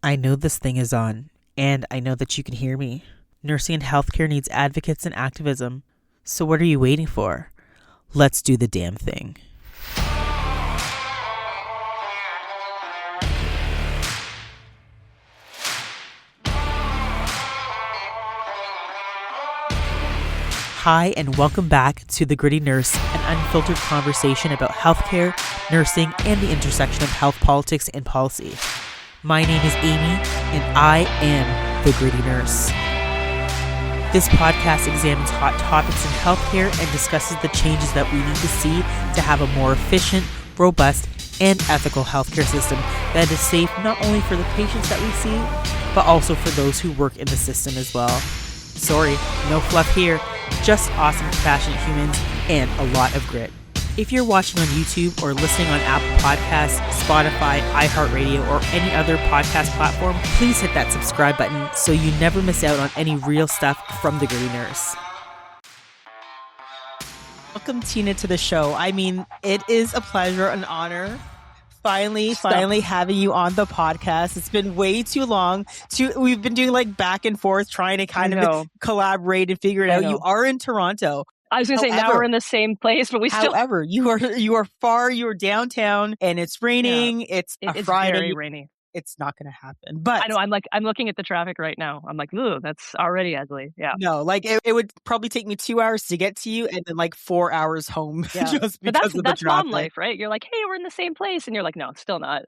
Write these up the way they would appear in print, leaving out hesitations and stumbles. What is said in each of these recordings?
I know this thing is on, and I know that you can hear me. Nursing and healthcare needs advocates and activism. So what are you waiting for? Let's do the damn thing. Hi, and welcome back to The Gritty Nurse, an unfiltered conversation about healthcare, nursing, and the intersection of health politics and policy. My name is Amie, and I am The Gritty Nurse. This podcast examines hot topics in healthcare and discusses the changes that we need to see to have a more efficient, robust, and ethical healthcare system that is safe not only for the patients that we see, but also for those who work in the system as well. Sorry, no fluff here, just awesome, compassionate humans and a lot of grit. If you're watching on YouTube or listening on Apple Podcasts, Spotify, iHeartRadio, or any other podcast platform, please hit that subscribe button so you never miss out on any real stuff from The Gritty Nurse. Welcome, Tina, to the show. I mean, it is a pleasure, an honor. Finally having you on the podcast. It's been way too long. We've been doing like back and forth trying to kind of collaborate and figure it out. You are in Toronto. I was going to say now we're in the same place, but we still. However, you are far. You are downtown, and it's raining. Yeah. It's Friday. Very rainy. It's not going to happen. But I know. I'm looking at the traffic right now. I'm like, ooh, that's already ugly. Yeah. No, like it would probably take me 2 hours to get to you, and then like 4 hours home just because of the that's traffic. Mom life, right? You're like, hey, we're in the same place, and you're like, no, still not.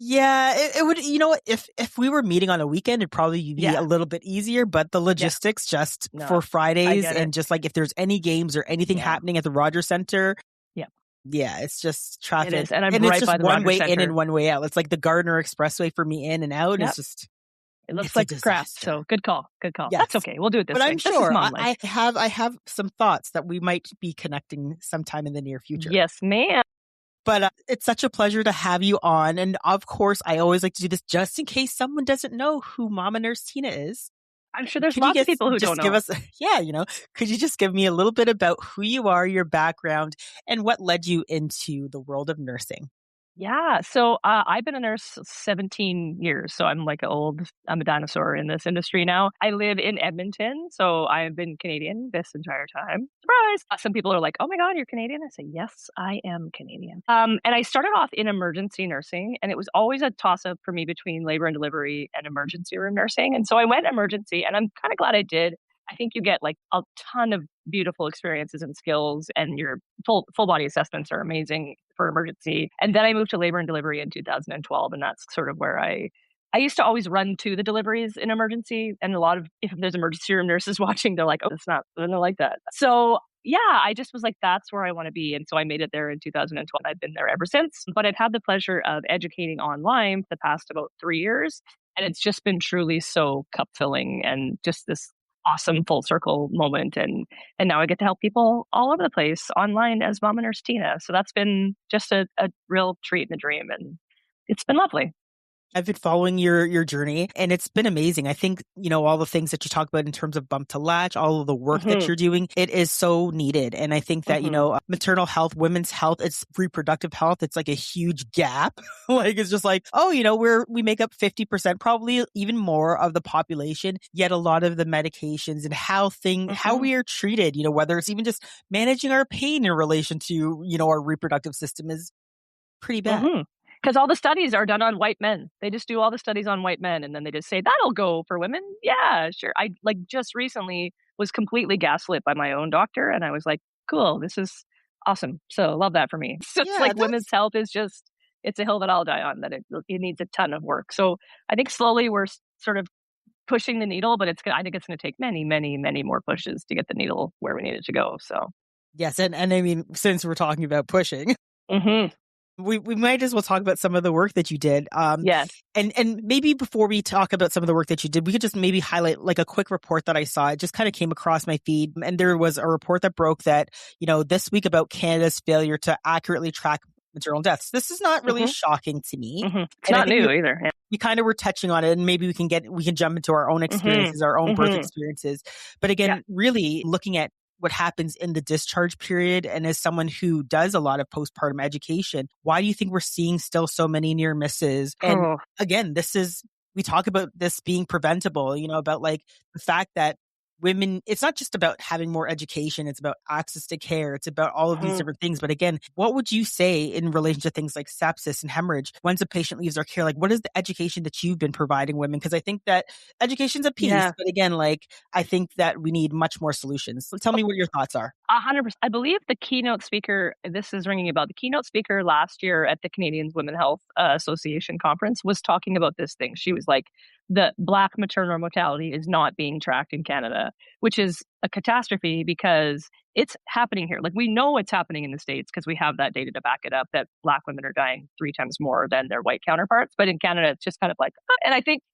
Yeah, it would, you know what, if we were meeting on a weekend, it'd probably be a little bit easier, but the logistics for Fridays and just like if there's any games or anything happening at the Rogers Center. Yeah, it's just traffic. It is, and it's right just by the one Rogers way Center. in and one way out. It's like the Gardner Expressway for me in and out. Yep. It looks like crap, so good call. Yes. That's okay. We'll do it this way. But I'm sure I have some thoughts that we might be connecting sometime in the near future. Yes, ma'am. But it's such a pleasure to have you on. And of course, I always like to do this just in case someone doesn't know who Mama Nurse Tina is. I'm sure there's lots of people who don't know. Could you just give me a little bit about who you are, your background, and what led you into the world of nursing? Yeah. So I've been a nurse 17 years. So I'm a dinosaur in this industry now. I live in Edmonton. So I've been Canadian this entire time. Surprise. Some people are like, oh my God, you're Canadian? I say, yes, I am Canadian. And I started off in emergency nursing, and it was always a toss up for me between labor and delivery and emergency room nursing. And so I went emergency, and I'm kind of glad I did. I think you get like a ton of beautiful experiences and skills, and your full body assessments are amazing for emergency. And then I moved to labor and delivery in 2012, and that's sort of where I used to always run to the deliveries in emergency. And if there's emergency room nurses watching, they're like, oh, it's not like that. So yeah, I just was like, that's where I want to be. And so I made it there in 2012. I've been there ever since, but I've had the pleasure of educating online the past about 3 years. And it's just been truly so cup filling and just this awesome full circle moment. And now I get to help people all over the place online as Mama Nurse Tina. So that's been just a real treat and a dream. And it's been lovely. I've been following your journey, and it's been amazing. I think, all the things that you talk about in terms of bump to latch, all of the work that you're doing, it is so needed. And I think that, maternal health, women's health, it's reproductive health. It's like a huge gap. Like, it's just like, we make up 50%, probably even more of the population, yet a lot of the medications and how we are treated, whether it's even just managing our pain in relation to, our reproductive system is pretty bad. Because all the studies are done on white men. They just do all the studies on white men, and then they just say, that'll go for women. Yeah, sure. I just recently was completely gaslit by my own doctor, and I was like, cool, this is awesome. So love that for me. So it's like women's health is it's a hill that I'll die on, that it needs a ton of work. So I think slowly we're sort of pushing the needle, but I think it's going to take many, many, many more pushes to get the needle where we need it to go. So yes, and I mean, since we're talking about pushing, we might as well talk about some of the work that you did. Yes. And maybe before we talk about some of the work that you did, we could just maybe highlight like a quick report that I saw. It just kind of came across my feed. And there was a report that broke that, this week about Canada's failure to accurately track maternal deaths. This is not really shocking to me. It's not new either. Yeah. We kind of were touching on it, and maybe we can jump into our own experiences, our own birth experiences. But again, really looking at what happens in the discharge period. And as someone who does a lot of postpartum education, why do you think we're seeing still so many near misses? And again, this is we talk about this being preventable, about like the fact that women, it's not just about having more education, it's about access to care, it's about all of these different things. But again, what would you say in relation to things like sepsis and hemorrhage once a patient leaves our care? Like, what is the education that you've been providing women? Because I think that education's a piece, Yeah. but again, like, I think that we need much more solutions. So tell me what your thoughts are. 100%. I believe the keynote speaker, this is ringing a bell. The keynote speaker last year at the Canadian Women's Health Association conference was talking about this thing. She was like, the Black maternal mortality is not being tracked in Canada, which is a catastrophe because it's happening here. Like, we know it's happening in the States because we have that data to back it up, that Black women are dying 3 times more than their white counterparts. But in Canada, it's just kind of like, and I think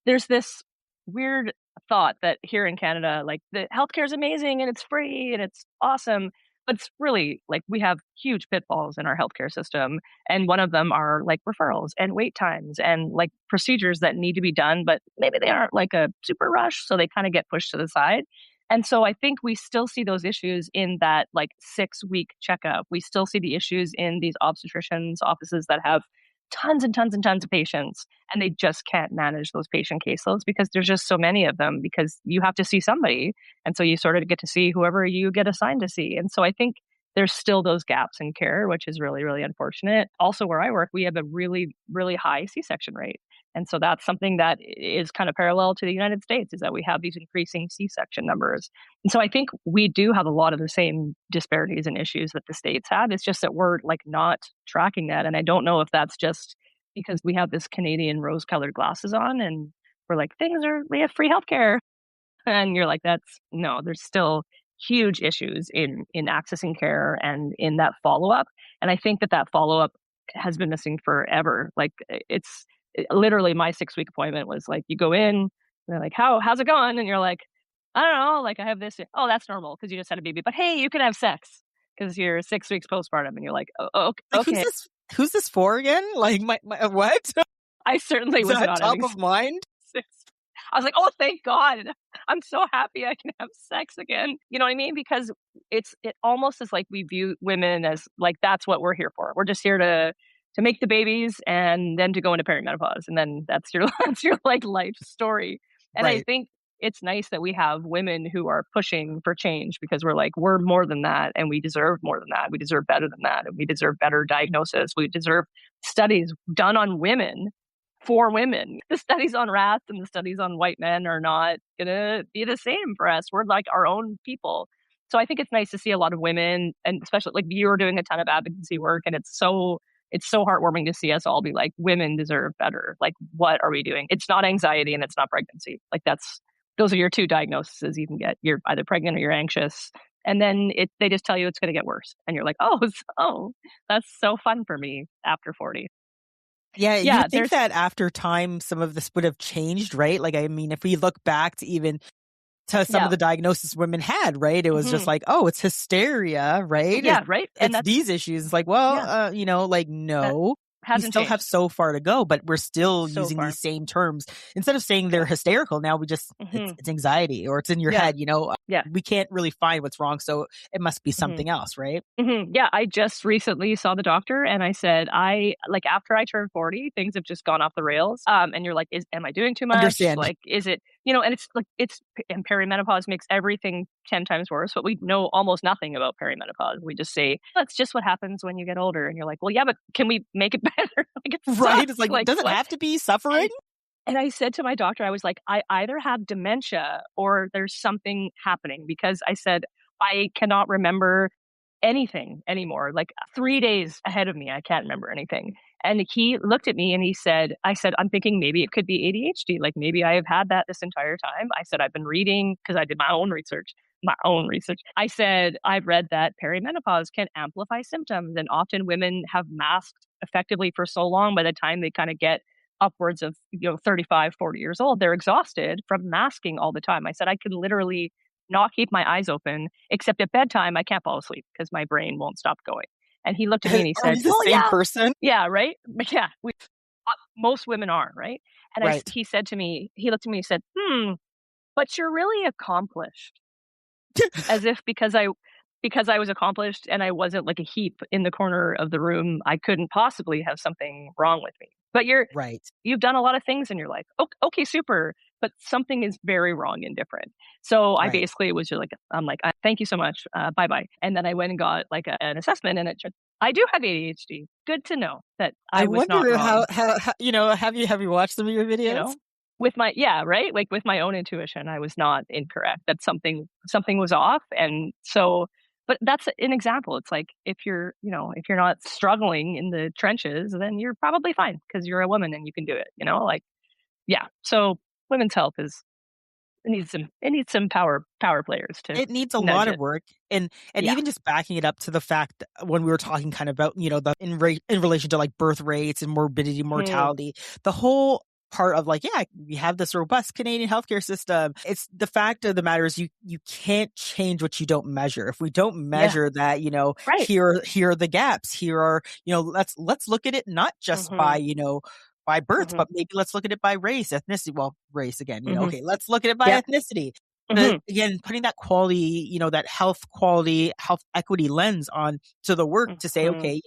there's this weird thought that here in Canada, like, the healthcare is amazing and it's free and it's awesome. But it's really like we have huge pitfalls in our healthcare system. And one of them are like referrals and wait times and like procedures that need to be done, but maybe they aren't like a super rush. So they kind of get pushed to the side. And so I think we still see those issues in that like 6-week checkup. We still see the issues in these obstetricians' offices that have tons and tons and tons of patients, and they just can't manage those patient caseloads because there's just so many of them, because you have to see somebody. And so you sort of get to see whoever you get assigned to see. And so I think there's still those gaps in care, which is really, really unfortunate. Also, where I work, we have a really, really high C-section rate. And so that's something that is kind of parallel to the United States, is that we have these increasing C-section numbers. And so I think we do have a lot of the same disparities and issues that the States have. It's just that we're like not tracking that. And I don't know if that's just because we have this Canadian rose-colored glasses on and we're like, we have free healthcare. And you're like, no, there's still huge issues in accessing care and in that follow-up. And I think that follow-up has been missing forever. Like, literally my 6-week appointment was like, you go in and they're like, how's it going? And you're like, I don't know, like, I have this. Oh, that's normal because you just had a baby, but hey, you can have sex because you're 6 weeks postpartum. And you're like, oh, Like, okay. who's this for again? Like, my what? I certainly Is was that not top having of mind? sex. I was like, oh, thank God. I'm so happy I can have sex again. You know what I mean? Because it almost is like we view women as like, that's what we're here for. We're just here to make the babies and then to go into perimenopause. And then that's your like life story. And I Right. think it's nice that we have women who are pushing for change, because we're like, we're more than that. And we deserve more than that. We deserve better than that. And we deserve better diagnosis. We deserve studies done on women for women. The studies on rats and the studies on white men are not going to be the same for us. We're like our own people. So I think it's nice to see a lot of women, and especially like you're doing a ton of advocacy work, and it's so heartwarming to see us all be like, women deserve better. Like, what are we doing? It's not anxiety and it's not pregnancy. Like, those are your 2 diagnoses you can get. You're either pregnant or you're anxious. And then they just tell you it's going to get worse. And you're like, oh, so that's so fun for me after 40. Yeah, you would think that after time, some of this would have changed, right? Like, I mean, if we look back to even to some of the diagnosis women had, right? It was just like, oh, it's hysteria, right? Yeah, right. And it's these issues. It's like, well, like, no, we still have so far to go, but we're still using these same terms. Instead of saying they're hysterical, now we just, it's anxiety, or it's in your head, we can't really find what's wrong. So it must be something else, right? Yeah, I just recently saw the doctor and I said, after I turned 40, things have just gone off the rails. And you're like, am I doing too much? Understand. Like, is it, and it's like, and perimenopause makes everything 10 times worse, but we know almost nothing about perimenopause. We just say, that's just what happens when you get older. And you're like, well, yeah, but can we make it better? Like, it right. It's like does it have to be suffering? And I said to my doctor, I was like, I either have dementia or there's something happening, because I said, I cannot remember anything anymore. Like 3 days ahead of me, I can't remember anything. And he looked at me and I said, I'm thinking maybe it could be ADHD. Like, maybe I have had that this entire time. I said, I've been reading, because I did my own research. I said, I've read that perimenopause can amplify symptoms, and often women have masked effectively for so long, by the time they kind of get upwards of 35, 40 years old, they're exhausted from masking all the time. I said, I could literally not keep my eyes open, except at bedtime I can't fall asleep because my brain won't stop going. And he looked at me and he said, the same person? Yeah, right? But yeah, most women are, right? And right. He looked at me and said, but you're really accomplished. As if because I was accomplished and I wasn't like a heap in the corner of the room, I couldn't possibly have something wrong with me. But Right. you've done a lot of things in your life. Okay, super. But something is very wrong and different. So I Right. basically was just like, I'm like, thank you so much. Bye bye. And then I went and got like an assessment, and I do have ADHD. Good to know that I I was not wonder wrong. how have you watched some of your You videos? know, with my, yeah, right, like with my own intuition, I was not incorrect. That something was off, and so. But that's an example. It's like if you're, if you're not struggling in the trenches, then you're probably fine because you're a woman and you can do it. Like, yeah. So women's health it needs some power players to It needs a nudge lot of it. work, and Yeah. even just backing it up to the fact that when we were talking kind of about, the in relation to like birth rates and morbidity, Mhm. mortality, the whole part of like, yeah, we have this robust Canadian healthcare system. It's the fact of the matter is you can't change what you don't measure. If we don't Yeah. measure that, Right. here are the gaps. Here are, let's look at it not just by, Mhm. by birth, Mhm. but maybe let's look at it by race, ethnicity. Well, race again, Mhm. okay, let's look at it by Yeah. ethnicity. Mhm. Again, putting that quality, that health quality, health equity lens on to the work to say, Mhm. okay,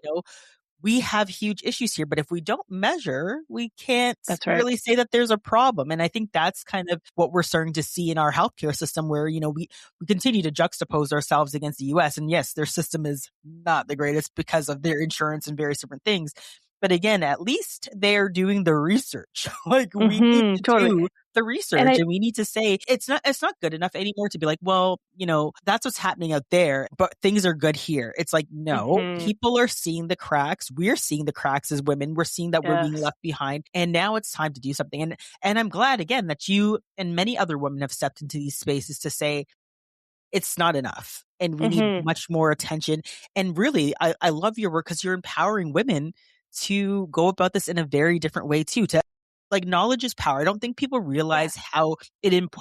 we have huge issues here, but if we don't measure, we can't That's right. really say that there's a problem. And I think that's kind of what we're starting to see in our healthcare system, where, we continue to juxtapose ourselves against the US. And yes, their system is not the greatest because of their insurance and various different things. But again, at least they're doing the research. Like we need Mhm. to Totally. do the And research, and we need to say it's not good enough anymore to be like, well, that's what's happening out there, but things are good here. It's like, no, Mhm. people are seeing the cracks. We're seeing the cracks as women. We're seeing that we're being Yes. left behind, and now it's time to do something. And I'm glad again that you and many other women have stepped into these spaces to say it's not enough and we need Mhm. much more attention. And really, I love your work because you're empowering women to go about this in a very different way too. To like, knowledge is power. I don't think people realize Yes.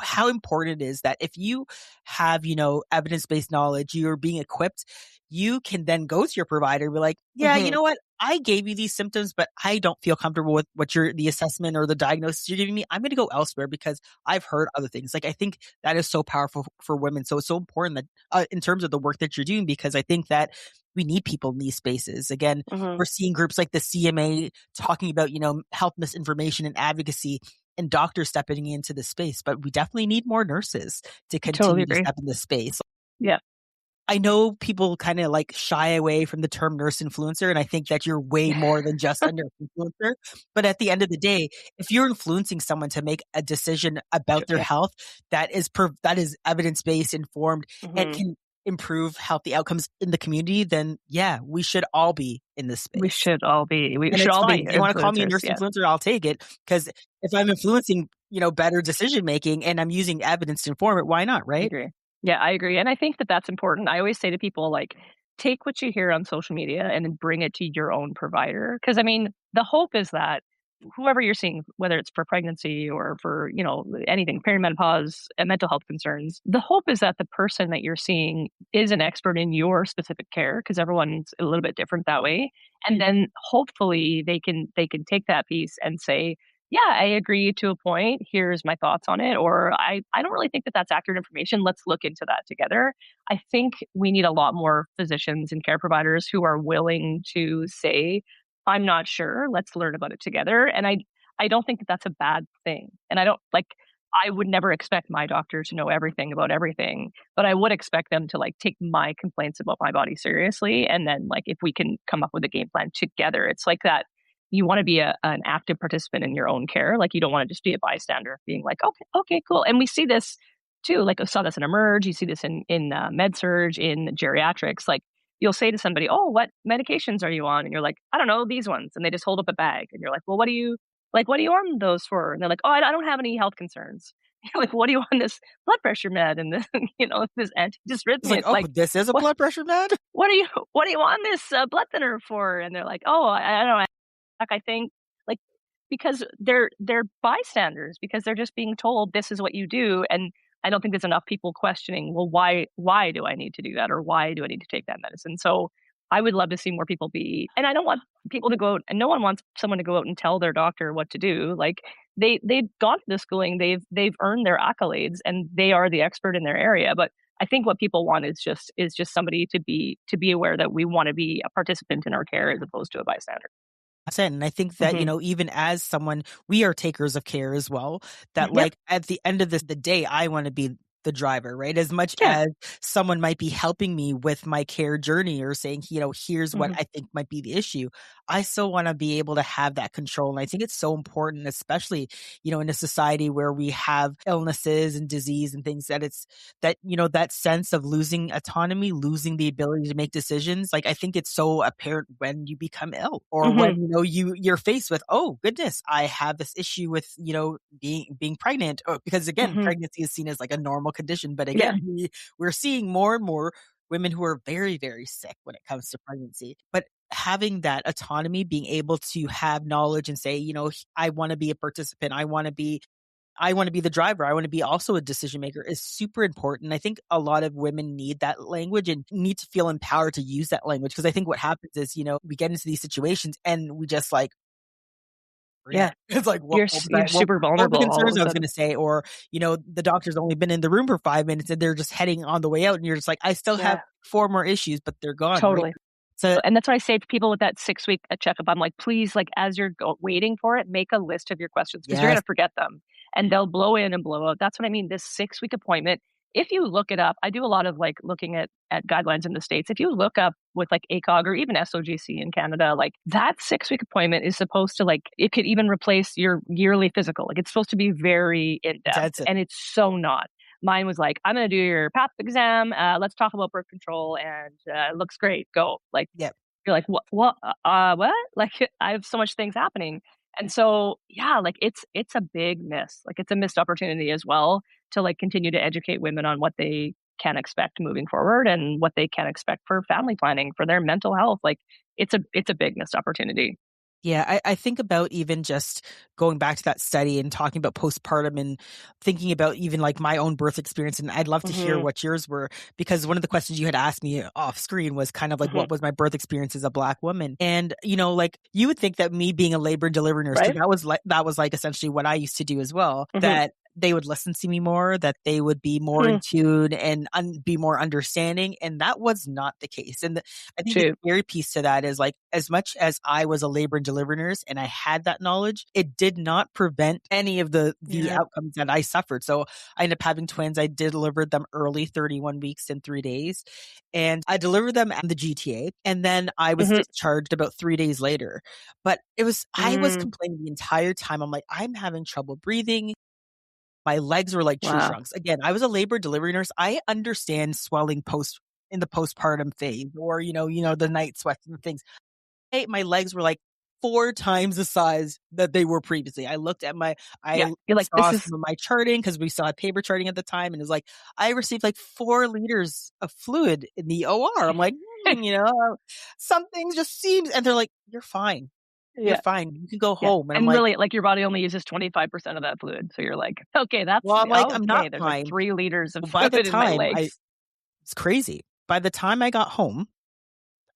how important it is that if you have, evidence-based knowledge, you're being equipped, you can then go to your provider and be like, yeah, you Mhm. know what? I gave you these symptoms, but I don't feel comfortable with what the assessment or the diagnosis you're giving me. I'm going to go elsewhere because I've heard other things. Like, I think that is so powerful for women. So it's so important that, in terms of the work that you're doing, because I think that we need people in these spaces. Again, Mhm. we're seeing groups like the CMA talking about, health misinformation and advocacy, and doctors stepping into the space, but we definitely need more nurses to I totally continue to agree. step in this space. Yeah. I know people kind of like shy away from the term nurse influencer, and I think that you're way more than just a nurse influencer. But at the end of the day, if you're influencing someone to make a decision about their Yeah. health that is evidence based, informed, and Mhm. can improve healthy outcomes in the community, then yeah, we should all be in this We space. should all be And it's fine. be If you want to call me a influencers. nurse Yeah. influencer, I'll take it. Because if I'm influencing, better decision making and I'm using evidence to inform it, why not, I right? agree. Yeah, I agree. And I think that that's important. I always say to people, like, take what you hear on social media and then bring it to your own provider. Because, I mean, the hope is that whoever you're seeing, whether it's for pregnancy or for, anything, perimenopause and mental health concerns, the hope is that the person that you're seeing is an expert in your specific care because everyone's a little bit different that way. And then hopefully they can take that piece and say, yeah, I agree to a point. Here's my thoughts on it. Or I don't really think that that's accurate information. Let's look into that together. I think we need a lot more physicians and care providers who are willing to say, I'm not sure. Let's learn about it together. And I don't think that that's a bad thing. And I don't like, I would never expect my doctor to know everything about everything, but I would expect them to like take my complaints about my body seriously. And then like, if we can come up with a game plan together, it's like that you want to be an active participant in your own care. Like you don't want to just be a bystander being like, okay, cool. And we see this too. Like I saw this in Emerge. You see this in med surge, in geriatrics. Like you'll say to somebody, oh, what medications are you on? And you're like, I don't know, these ones. And they just hold up a bag. And you're like, well, what are you on those for? And they're like, oh, I don't have any health concerns. You're like, what do you on this blood pressure med and this, this It's antidysrhythmia? like, It's oh, like, this is a what, blood pressure med? what are you on this blood thinner for? And they're like, oh, I don't know. I think, like, because they're bystanders, because they're just being told this is what you do, and I don't think there's enough people questioning, well, why do I need to do that, or why do I need to take that medicine? So I would love to see more people be, and I don't want people to go out, and no one wants someone to go out and tell their doctor what to do. Like they've gone to the schooling, they've earned their accolades, and they are the expert in their area. But I think what people want is just somebody to be aware that we want to be a participant in our care as opposed to a bystander. And I think that, Hmm. even as someone, we are takers of care as well, that Yep. like at the end of the day, I want to be the driver, right? As much Yeah. as someone might be helping me with my care journey or saying, here's what Hmm. I think might be the issue. I still want to be able to have that control. And I think it's so important, especially, in a society where we have illnesses and disease and things that that sense of losing autonomy, losing the ability to make decisions. Like, I think it's so apparent when you become ill or when, Hmm. you're faced with, oh goodness, I have this issue with, being pregnant, because again, Hmm. pregnancy is seen as like a normal condition. But Yeah. again, we're seeing more and more women who are very, very sick when it comes to pregnancy. But having that autonomy, being able to have knowledge and say, I want to be a participant. I want to be the driver. I want to be also a decision maker is super important. I think a lot of women need that language and need to feel empowered to use that language. Because I think what happens is, we get into these situations and we just like Yeah. forget. It's like, You're super what were the vulnerable all of concerns a I was going to sudden. say? Or, the doctor's only been in the room for 5 minutes and they're just heading on the way out. And you're just like, I still have Yeah. 4 more issues, but they're gone, right? Totally. So, And that's what I say to people with that 6-week checkup. I'm like, please, like, as you're waiting for it, make a list of your questions because you're going yes, to forget them and they'll blow in and blow out. That's what I mean. This 6-week appointment, if you look it up, I do a lot of like looking at guidelines in the States. If you look up with like ACOG or even SOGC in Canada, like that 6-week appointment is supposed to like, it could even replace your yearly physical. Like it's supposed to be very in depth that's it. and it's so not. Mine was like, I'm going to do your PAP exam. Let's talk about birth control, and it looks great. Go. Like Yep. you're like, what? Like I have so much things happening, and so yeah, like it's a big miss. Like it's a missed opportunity as well to like continue to educate women on what they can expect moving forward and what they can expect for family planning for their mental health. Like it's a big missed opportunity. Yeah, I think about even just going back to that study and talking about postpartum and thinking about even like my own birth experience. And I'd love to hear Hmm. what yours were, because one of the questions you had asked me off screen was kind of like, Hmm. what was my birth experience as a Black woman? And, like you would think that me being a labor and delivery nurse, because Right. that was like essentially what I used to do as well, Hmm. that they would listen to me more, that they would be more Hmm. in tune and be more understanding. And that was not the case. And I think the Shoot. scary piece to that is like, as much as I was a labor and delivery nurse and I had that knowledge, it did not prevent any of the Yeah. outcomes that I suffered. So I ended up having twins. I delivered them early, 31 weeks and 3 days. And I delivered them at the GTA. And then I was Hmm. discharged about 3 days later. But I was complaining the entire time. I'm like, I'm having trouble breathing. My legs were like tree Wow. trunks. Again, I was a labor delivery nurse. I understand swelling in the postpartum phase, or the night sweats and things. My legs were like 4 times the size that they were previously. Yeah. I You're like, saw this is some of my charting because we still had paper charting at the time, and it was like I received like 4 liters of fluid in the OR. I'm like, some things just seems, and they're like, "You're fine. You're yeah. fine. You can go Yeah. home." And I'm And like, really, like, your body only uses 25% of that fluid. So you're like, okay, "Well, I'm not okay. There's like fine." 3 liters of Well, by the fluid in my time I legs. it's crazy. By the time I got home,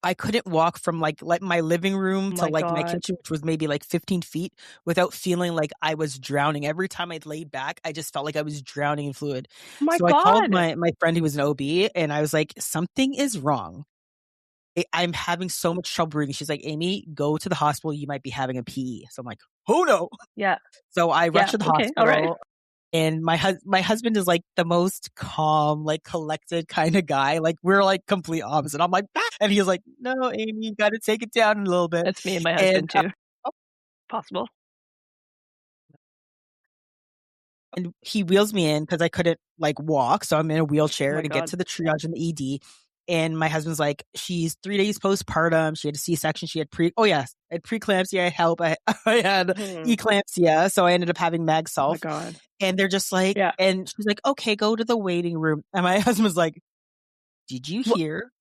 I couldn't walk from like my living room Oh to my like my God. kitchen, which was maybe like 15 feet, without feeling like I was drowning. Every time I laid back, I just felt like I was drowning in fluid. Oh my So I called God. my friend who was an OB and I was like, something is wrong. I'm having so much trouble breathing. She's like, Amie, go to the hospital. You might be having a PE. So I'm like, oh no. Yeah. So I rushed Yeah. to the Okay. All right. hospital. And my husband is like the most calm, like collected kind of guy. Like we're like complete opposite. I'm like, "Ah," and he's like, no, Amie, you got to take it down a little bit. That's me and my And husband too. Possible. and he wheels me in because I couldn't like walk, so I'm in a Oh wheelchair my to get God. to the triage and the ED. And my husband's like, she's 3 days postpartum. She had a C-section. She had I had preeclampsia. I help. I had Hmm. eclampsia, so I ended up having mag Oh my self. God. And they're just like, Yeah. and she's like, okay, go to the waiting room. And my husband's like, did you What? hear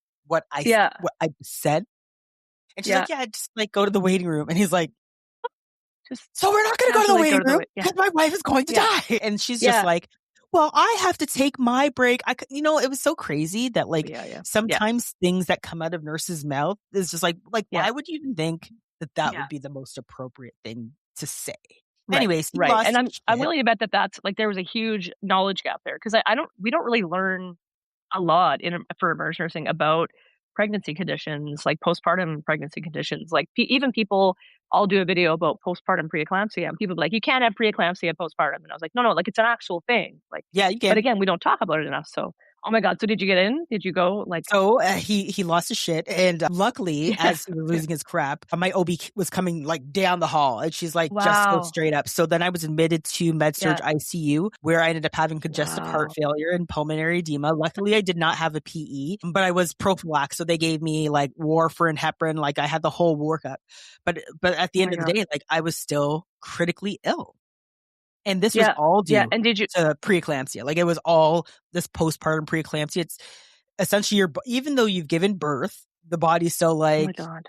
Yeah. what I said? And she's Yeah. like, yeah, just like go to the waiting room. And he's like, Just so we're not going to go to the casually go waiting to the room way. Yeah. because my wife is going to Yeah. die. And she's just Yeah. like, well, I have to take my break. It was so crazy that like Yeah. Yeah. Yeah. sometimes things that come out of nurses' mouth is just like, Yeah. why would you even think that Yeah. would be the most appropriate thing to say? Right. Anyways, he Right. lost And his I'm shit. willing to bet that that's like there was a huge knowledge gap there because I don't we don't really learn a lot for emergency nursing about pregnancy conditions, like postpartum pregnancy conditions. Like even people, I'll do a video about postpartum preeclampsia, and people be like, you can't have preeclampsia postpartum. And I was like, no, like it's an actual thing. Like, Yeah, you but can. again, we don't talk about it enough. So, oh my God. So did you get in? Did you go? Like, So he lost his shit, and luckily, yeah. as he was losing his crap, my OB was coming like down the hall, and she's like, just go Wow. straight up. So then I was admitted to med-surg Yeah. ICU, where I ended up having congestive heart Wow. failure and pulmonary edema. Luckily, I did not have a PE, but I was prophylaxed, so they gave me like warfarin, heparin, like I had the whole workup. But at the Oh end my of the God. day, like I was still critically ill. And this was Yeah. all Yeah. due And did you, to preeclampsia. Like it was all this postpartum preeclampsia. It's essentially even though you've given birth, the body's still oh my like, God.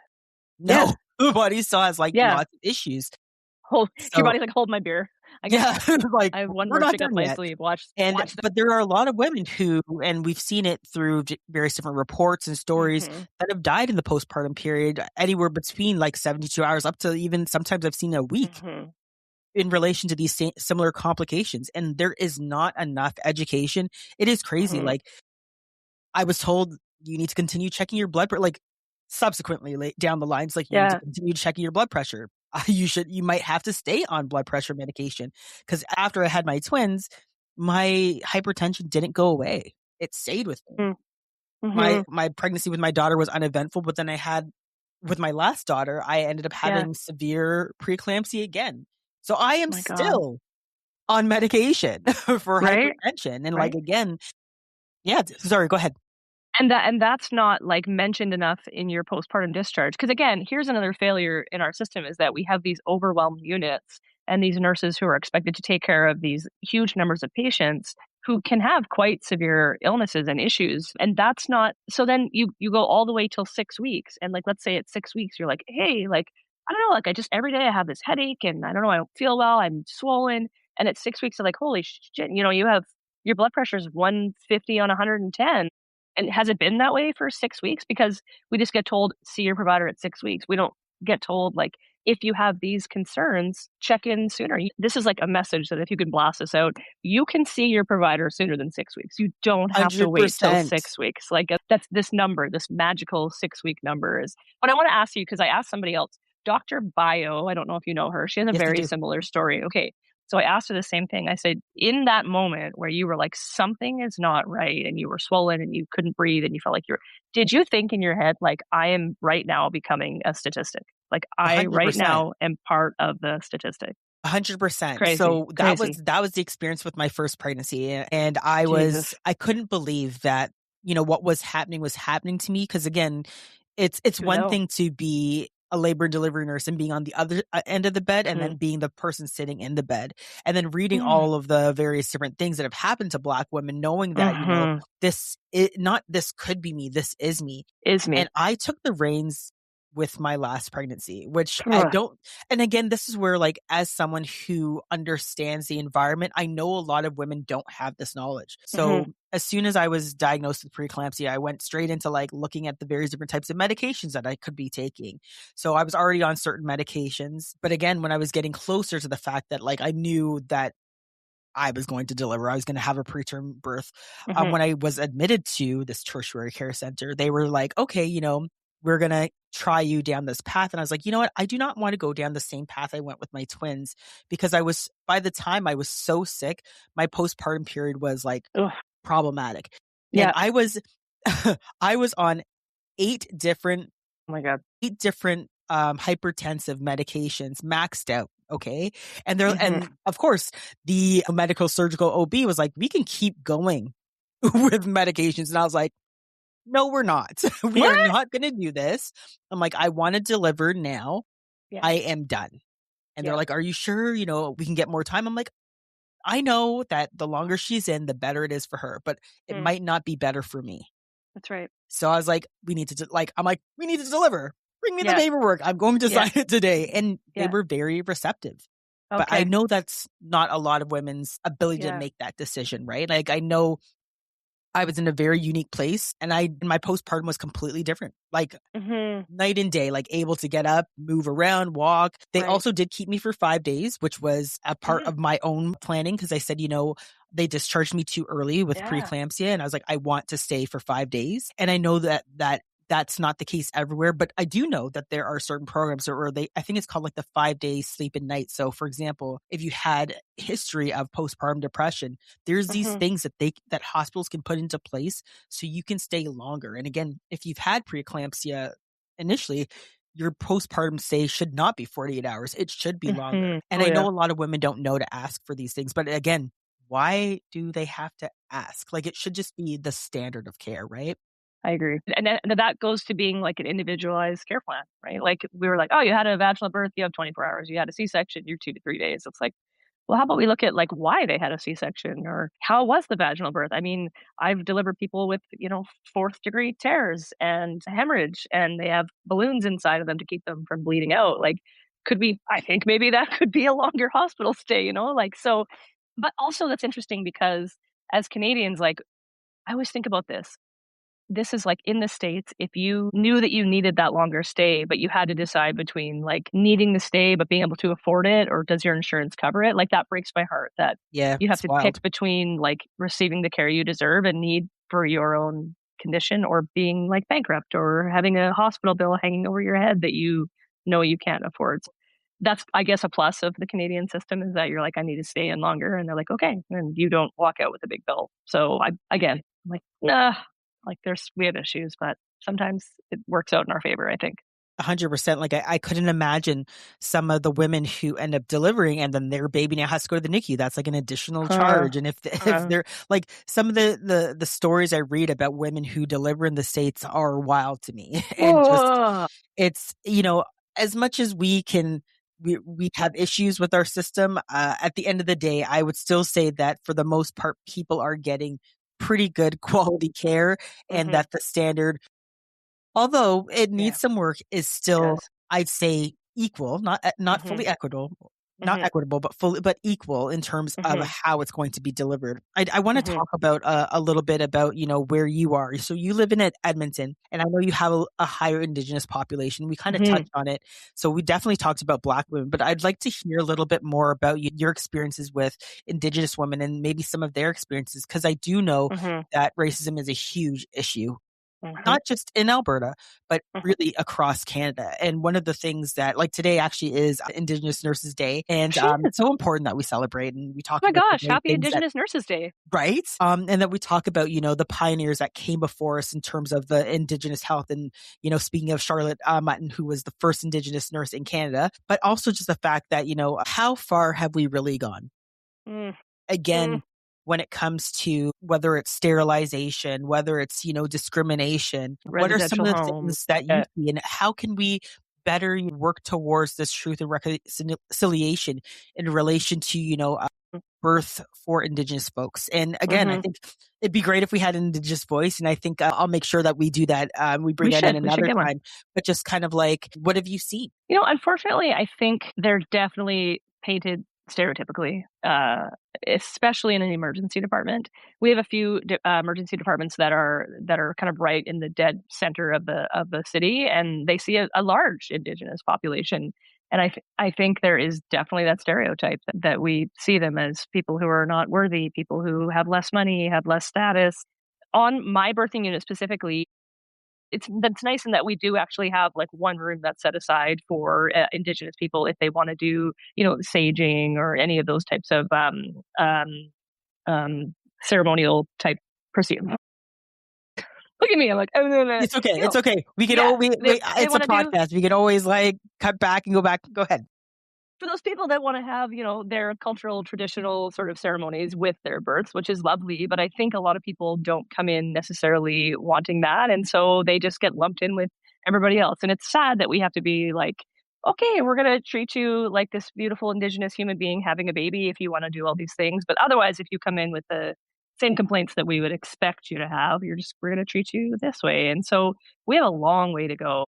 Yeah. no, the body still has like Yeah. lots of issues. Your So body's like, hold my beer. yeah, like I have one we're more not chick up done my yet. sleeve. And Watch but there are a lot of women who, and we've seen it through various different reports and stories Mm-hmm. that have died in the postpartum period, anywhere between like 72 hours up to even sometimes I've seen a week Mm-hmm. in relation to these similar complications. And there is not enough education. It is crazy. Mm-hmm. Like I was told you need to continue checking your blood pressure. Like subsequently down the lines, like you need to Yeah. continue checking your blood pressure. You might have to stay on blood pressure medication, because after I had my twins, my hypertension didn't go away. It stayed with me. Mm-hmm. My pregnancy with my daughter was uneventful, but then with my last daughter, I ended up Yeah. having severe preeclampsia again. So I am My God. still on medication for Right. hypertension. And like, Right. again, yeah, sorry, go ahead. And that's not like mentioned enough in your postpartum discharge. Because again, here's another failure in our system is that we have these overwhelmed units and these nurses who are expected to take care of these huge numbers of patients who can have quite severe illnesses and issues. And that's not so then you go all the way till 6 weeks. And like let's say at 6 weeks, you're like, hey, like, I don't know, like I just every day I have this headache and I don't know, I don't feel well, I'm swollen. And at 6 weeks, you're like, holy shit, you have your blood pressure is 150 on 110. And has it been that way for 6 weeks? Because we just get told, "See your provider at 6 weeks." We don't get told, like, "If you have these concerns, check in sooner." This is like a message that if you can blast this out, you can see your provider sooner than 6 weeks. You don't have to wait till 100%. 6 weeks. Like, that's this number, this magical 6-week number is but I wanna ask you, because I asked somebody else, Dr. Bio, I don't know if you know her, she has a Yes, I very do. similar story. Okay, so I asked her the same thing. I said, in that moment where you were like, something is not right, and you were swollen and you couldn't breathe and you felt like did you think in your head, like, I am right now becoming a statistic? Like, I right 100%. now am part of the statistic. 100%. Crazy, So crazy. that was the experience with my first pregnancy. And Jesus. I couldn't believe that, what was happening to me. Cause again, it's To one know. thing to be a labor and delivery nurse and being on the other end of the bed, and Mhm. then being the person sitting in the bed, and then reading Mm. all of the various different things that have happened to Black women, knowing that, Mhm. this could be me, this is me. Is me. And I took the reins with my last pregnancy, which I Ugh. don't, and again, this is where, like, as someone who understands the environment, I know a lot of women don't have this knowledge. So Mhm. as soon as I was diagnosed with preeclampsia, I went straight into like looking at the various different types of medications that I could be taking. So I was already on certain medications. But again, when I was getting closer to the fact that like I knew that I was going to deliver, I was going to have a preterm birth. Mhm. When I was admitted to this tertiary care center, they were like, okay, we're going to try you down this path. And I was like, you know what? I do not want to go down the same path I went with my twins, because by the time I was so sick, my postpartum period was like Ugh. problematic. And Yeah. I was, I was on eight different Oh my God. hypertensive medications maxed out. Okay. Mhm. And of course, the medical surgical OB was like, we can keep going with medications. And I was like, no, we're not. We are What? not going to do this. I'm like, I want to deliver now. Yeah. I am done. And they're Yeah. like, are you sure? We can get more time. I'm like, I know that the longer she's in, the better it is for her, but it Mm. might not be better for me. That's right. So I was like, we need to deliver. Bring me the Yeah. paperwork. I'm going to Yeah. sign it today. And they Yeah. were very receptive. But I Okay. know that's not a lot of women's ability to Yeah. make that decision, right? Like I know I was in a very unique place, and my postpartum was completely different. Like Mhm. night and day, like able to get up, move around, walk. They Right. also did keep me for 5 days, which was a part Mhm. of my own planning, because I said, they discharged me too early with Yeah. preeclampsia, and I was like, I want to stay for 5 days. And I know that that's not the case everywhere, but I do know that there are certain programs where I think it's called like the 5 day sleep at night. So for example, if you had history of postpartum depression, there's these things that hospitals can put into place so you can stay longer. And again, if you've had preeclampsia initially, your postpartum stay should not be 48 hours. It should be longer. And Oh, I yeah. know a lot of women don't know to ask for these things, but again, why do they have to ask? Like, it should just be the standard of care, right? I agree. And that goes to being like an individualized care plan, right? Like we were like, oh, you had a vaginal birth, you have 24 hours. You had a C-section, you're 2 to 3 days. It's like, well, how about we look at like why they had a C-section or how was the vaginal birth? I mean, I've delivered people with, fourth degree tears and hemorrhage, and they have balloons inside of them to keep them from bleeding out. Like, I think maybe that could be a longer hospital stay, like so. But also that's interesting because as Canadians, like I always think about this. This is like in the States, if you knew that you needed that longer stay, but you had to decide between like needing the stay but being able to afford it, or does your insurance cover it? Like that breaks my heart that Yeah, you have it's to wild. pick between like receiving the care you deserve and need for your own condition, or being like bankrupt or having a hospital bill hanging over your head that you know you can't afford. That's, I guess, a plus of the Canadian system is that you're like, I need to stay in longer. And they're like, okay. And you don't walk out with a big bill. So I'm like, nah, like we have issues, but sometimes it works out in our favor, I think. 100%. Like I couldn't imagine some of the women who end up delivering and then their baby now has to go to the NICU. That's like an additional charge. And if they're like some of the stories I read about women who deliver in the States are wild to me. And just it's, as much as we have issues with our system, at the end of the day, I would still say that for the most part, people are getting pretty good quality care, and that the standard, although it Yeah, needs some work, is it still, does. I'd say, equal, not fully equitable, not equitable, but fully, but equal in terms of how it's going to be delivered. I want to talk about a little bit about where you are. So you live in Edmonton, and I know you have a higher Indigenous population. We kind of touched on it, so we definitely talked about Black women. But I'd like to hear a little bit more about your experiences with Indigenous women and maybe some of their experiences, because I do know that racism is a huge issue, not just in Alberta, but really across Canada. And one of the things that, like, today actually is Indigenous Nurses Day, and it's so important that we celebrate and we talk Oh my about the gosh, great happy things that, Indigenous Nurses Day. right? And that we talk about, the pioneers that came before us in terms of the Indigenous health. And, speaking of Charlotte Mutton, who was the first Indigenous nurse in Canada, but also just the fact that, how far have we really gone? Mm, Again, when it comes to whether it's sterilization, whether it's, discrimination, what are some residential of the homes. things that you see, and how can we better work towards this truth and reconciliation in relation to, birth for Indigenous folks? And again, I think it'd be great if we had an Indigenous voice, and I think I'll make sure that we do that. We bring that in We should another get one. time, but just kind of like, what have you seen? Unfortunately, I think they're definitely painted stereotypically, especially in an emergency department. We have a few emergency departments that are kind of right in the dead center of the city, and they see a large Indigenous population. And I think there is definitely that stereotype that we see them as people who are not worthy, people who have less money, have less status. On my birthing unit specifically, that's nice in that we do actually have like one room that's set aside for Indigenous people if they want to do, saging or any of those types of ceremonial type procedure. Look at me, I'm like, oh, no, no. It's okay. It's okay. We can Yeah, always, they it's a want to do. podcast. We can always like cut back and go back. Go ahead. For those people that want to have, their cultural, traditional sort of ceremonies with their births, which is lovely, but I think a lot of people don't come in necessarily wanting that, and so they just get lumped in with everybody else. And it's sad that we have to be like, okay, we're gonna treat you like this beautiful Indigenous human being having a baby if you want to do all these things, but otherwise, if you come in with the same complaints that we would expect you to have, we're gonna treat you this way. And so we have a long way to go.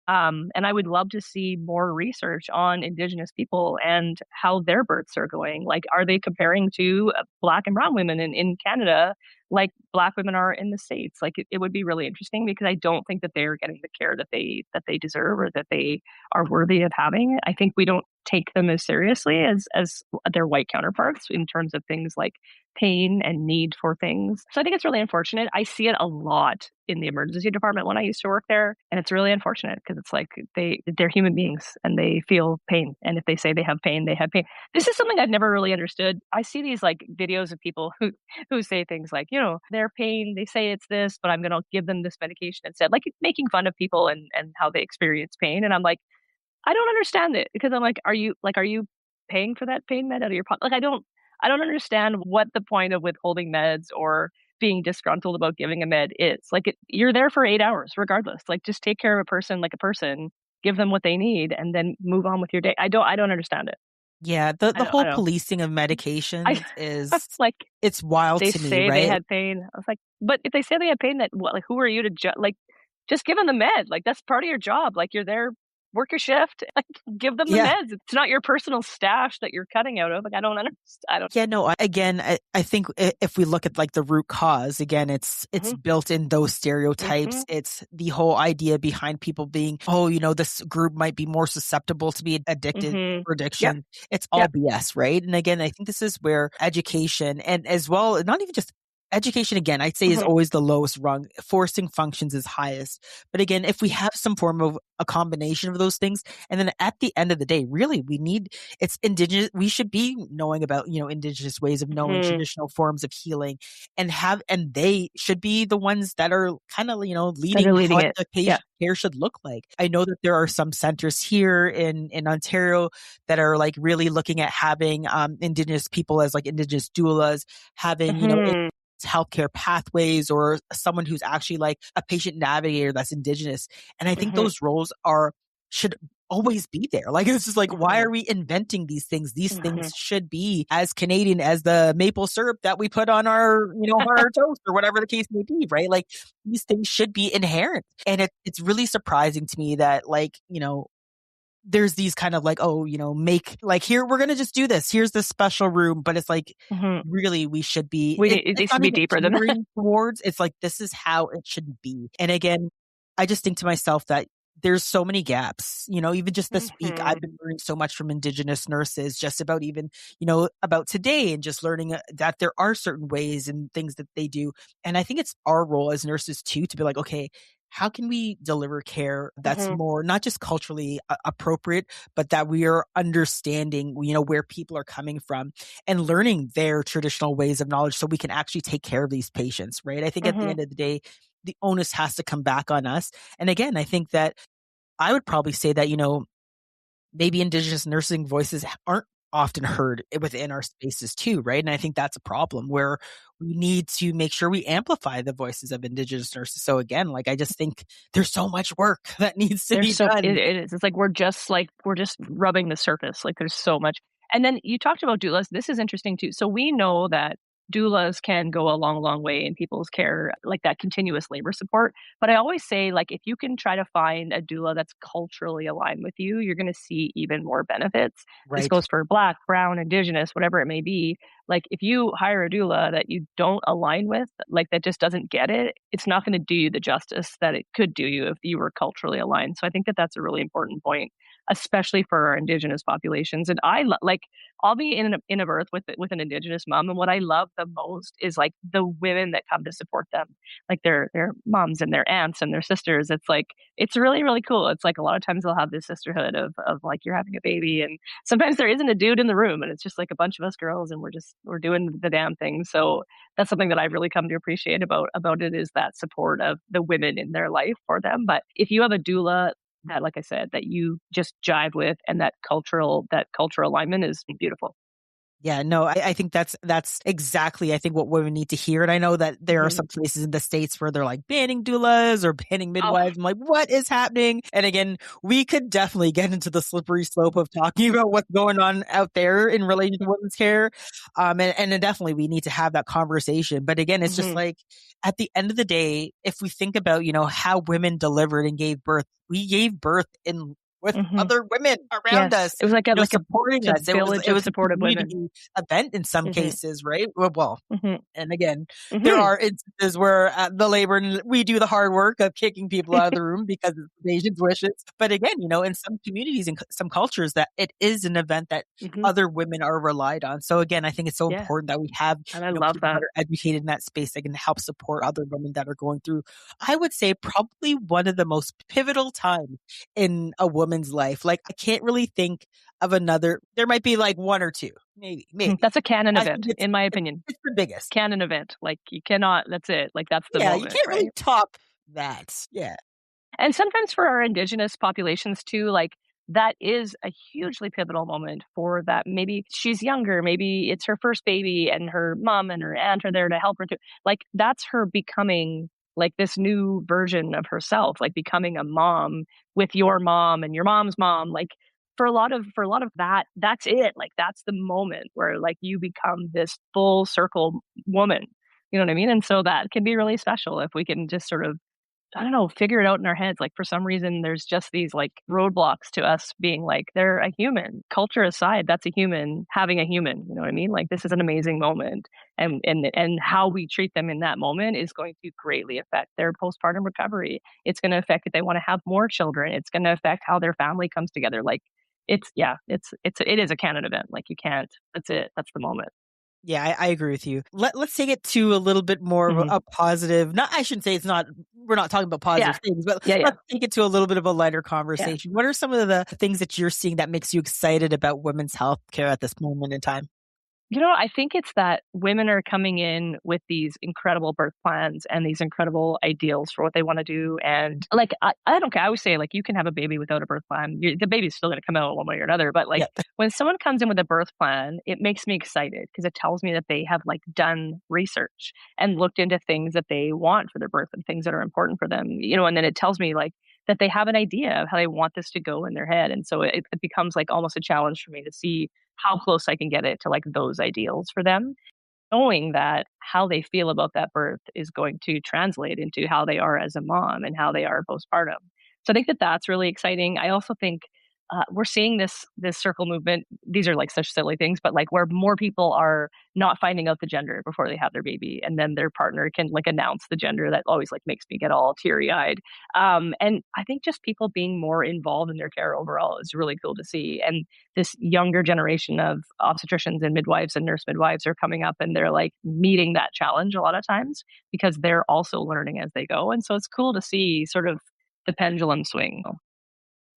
And I would love to see more research on Indigenous people and how their births are going. Like, are they comparing to Black and Brown women in Canada like Black women are in the States? Like, it would be really interesting because I don't think that they're getting the care that they deserve or that they are worthy of having. I think we don't take them as seriously as their white counterparts in terms of things like pain and need for things. So I think it's really unfortunate. I see it a lot in the emergency department when I used to work there, and it's really unfortunate because it's like they're human beings and they feel pain, and if they say they have pain, they have pain. This is something I've never really understood. I see these like videos of people who say things like, their pain, they say it's this, but I'm going to give them this medication instead, like making fun of people and how they experience pain. And I'm like, I don't understand it, because I'm like, are you paying for that pain med out of your pocket? Like, I don't understand what the point of withholding meds or being disgruntled about giving a med is. Like, you're there for 8 hours regardless. Like, just take care of a person like a person, give them what they need, and then move on with your day. I don't understand it. Yeah, the I whole don't. policing of I medications is like, it's wild they to me, say they right? had pain. I was like, but if they say they had pain, that what? Like, who are you to like? Just give them the med. Like, that's part of your job. Like, you're there, work your shift. Like, give them the Yeah. meds. It's not your personal stash that you're cutting out of. Like, I don't understand. I don't. Yeah, no, I think if we look at like the root cause, again, it's Mhm, built in those stereotypes. mhm, It's the whole idea behind people being, oh, this group might be more susceptible to be addicted mhm. or Yep, addiction. It's all yep. BS, right? And again, I think this is where education and as well, not even just education, again, I'd say is Mhm, always the lowest rung. Forcing functions is highest. But again, if we have some form of a combination of those things, and then at the end of the day, really, it's indigenous. We should be knowing about, indigenous ways of knowing, mhm. traditional forms of healing, and they should be the ones that are kind of, That leading are leading what it. the Yeah. patient care should look like. I know that there are some centers here in Ontario that are like really looking at having indigenous people as like indigenous doulas, having, Mhm, healthcare pathways, or someone who's actually like a patient navigator that's indigenous. And I think mhm, those roles should always be there. Like, it's just like, why mhm, are we inventing these things? These mhm. things should be as Canadian as the maple syrup that we put on our, on our toast, or whatever the case may be, right? Like, these things should be inherent. And it's really surprising to me that, like, there's these kind of like, oh, make like, here, we're going to just do this. Here's this special room. But it's like, Mhm. really, we should be, It it's needs to not be even deeper than that. catering towards, it's like, this is how it should be. And again, I just think to myself that there's so many gaps, even just this week, I've Mhm, been learning so much from Indigenous nurses, just about even, about today, and just learning that there are certain ways and things that they do. And I think it's our role as nurses too, to be like, okay, how can we deliver care that's mhm, more not just culturally appropriate, but that we are understanding, where people are coming from, and learning their traditional ways of knowledge, so we can actually take care of these patients, right? I think at the mhm, end of the day, the onus has to come back on us. And again, I think that I would probably say that, maybe Indigenous nursing voices aren't often heard within our spaces too, right? And I think that's a problem, where we need to make sure we amplify the voices of Indigenous nurses. So again, like, I just think there's so much work that needs to There's be so done. it is. It's like we're just rubbing the surface. Like, there's so much. And then you talked about doulas. This is interesting too. So we know that doulas can go a long, long way in people's care, like that continuous labor support. But I always say, like, if you can try to find a doula that's culturally aligned with you, you're going to see even more benefits. This Right. goes for Black, Brown, Indigenous, whatever it may be. Like, if you hire a doula that you don't align with, like, that just doesn't get it, it's not going to do you the justice that it could do you if you were culturally aligned. So I think that that's a really important point, especially for our Indigenous populations. And like, I'll be in a birth with an Indigenous mom, and what I love the most is like the women that come to support them, like their moms and their aunts and their sisters. It's like, it's really, really cool. It's like a lot of times they'll have this sisterhood of like, you're having a baby, and sometimes there isn't a dude in the room, and it's just like a bunch of us girls, and we're doing the damn thing. So that's something that I've really come to appreciate about it, is that support of the women in their life for them. But if you have a doula that, like I said, that you just jive with, and that cultural alignment is beautiful. Yeah, no, I think that's exactly, I think, what women need to hear. And I know that there are Mhm. some places in the States where they're like banning doulas or banning Oh, midwives. I'm like, what is happening? And again, we could definitely get into the slippery slope of talking about what's going on out there in relation to women's care. And then definitely we need to have that conversation. But again, it's just mhm, like, at the end of the day, if we think about, how women delivered and gave birth, we gave birth in with Hmm. other women around Yes. us, It was like supporting a us. It was village of a supportive women. community event in some Hmm. cases, right? Well, Hmm. and again, there Hmm. are instances where the labor and we do the hard work of kicking people out of the room because it's the patient's wishes. But again, in some communities and some cultures, that it is an event that Hmm. other women are relied on. So again, I think it's so Yeah. important that we have, And I love people that that. are educated in that space that can help support other women that are going through, I would say, probably one of the most pivotal times in a woman's life. Like, I can't really think of another. There might be like one or two, maybe. That's a canon I think event, in my opinion. it's the biggest. Canon event. Like you cannot, that's it. Like that's the Yeah, you moment, can't really right? top that. Yeah. And sometimes for our indigenous populations too, like that is a hugely pivotal moment for that. Maybe she's younger, maybe it's her first baby and her mom and her aunt are there to help her to like that's her becoming like this new version of herself, like becoming a mom with your mom and your mom's mom. Like for a lot of that, that's it. Like that's the moment where like you become this full circle woman. You know what I mean? And so that can be really special if we can just sort of I don't know, figure it out in our heads. Like for some reason, there's just these like roadblocks to us being like, they're a human. Culture aside, that's a human having a human. You know what I mean? Like this is an amazing moment, and how we treat them in that moment is going to greatly affect their postpartum recovery. It's going to affect if they want to have more children. It's going to affect how their family comes together. Like it is a canon event. Like you can't. That's it. That's the moment. Yeah, I agree with you. Let's take it to a little bit more of Hmm. a positive. Not, I shouldn't say it's not. We're not talking about Yeah. positive things, but Yeah. Yeah. let's take it to a little bit of a lighter Yeah. conversation. What are some of the things that you're seeing that makes you excited about women's health care at this moment in time? I think it's that women are coming in with these incredible birth plans and these incredible ideals for what they want to do. And like, I don't care. I always say, like, you can have a baby without a birth plan. The baby's still going to come out one way or another. But like, Yeah, when someone comes in with a birth plan, it makes me excited because it tells me that they have like done research and looked into things that they want for their birth and things that are important for them, and then it tells me like, that they have an idea of how they want this to go in their head. And so it becomes like almost a challenge for me to see how close I can get it to like those ideals for them, knowing that how they feel about that birth is going to translate into how they are as a mom and how they are postpartum. So I think that that's really exciting. I also think we're seeing this circle movement. These are like such silly things, but like where more people are not finding out the gender before they have their baby, and then their partner can like announce the gender. That always like makes me get all teary eyed. And I think just people being more involved in their care overall is really cool to see. And this younger generation of obstetricians and midwives and nurse midwives are coming up and they're like meeting that challenge a lot of times because they're also learning as they go. And so it's cool to see sort of the pendulum swing.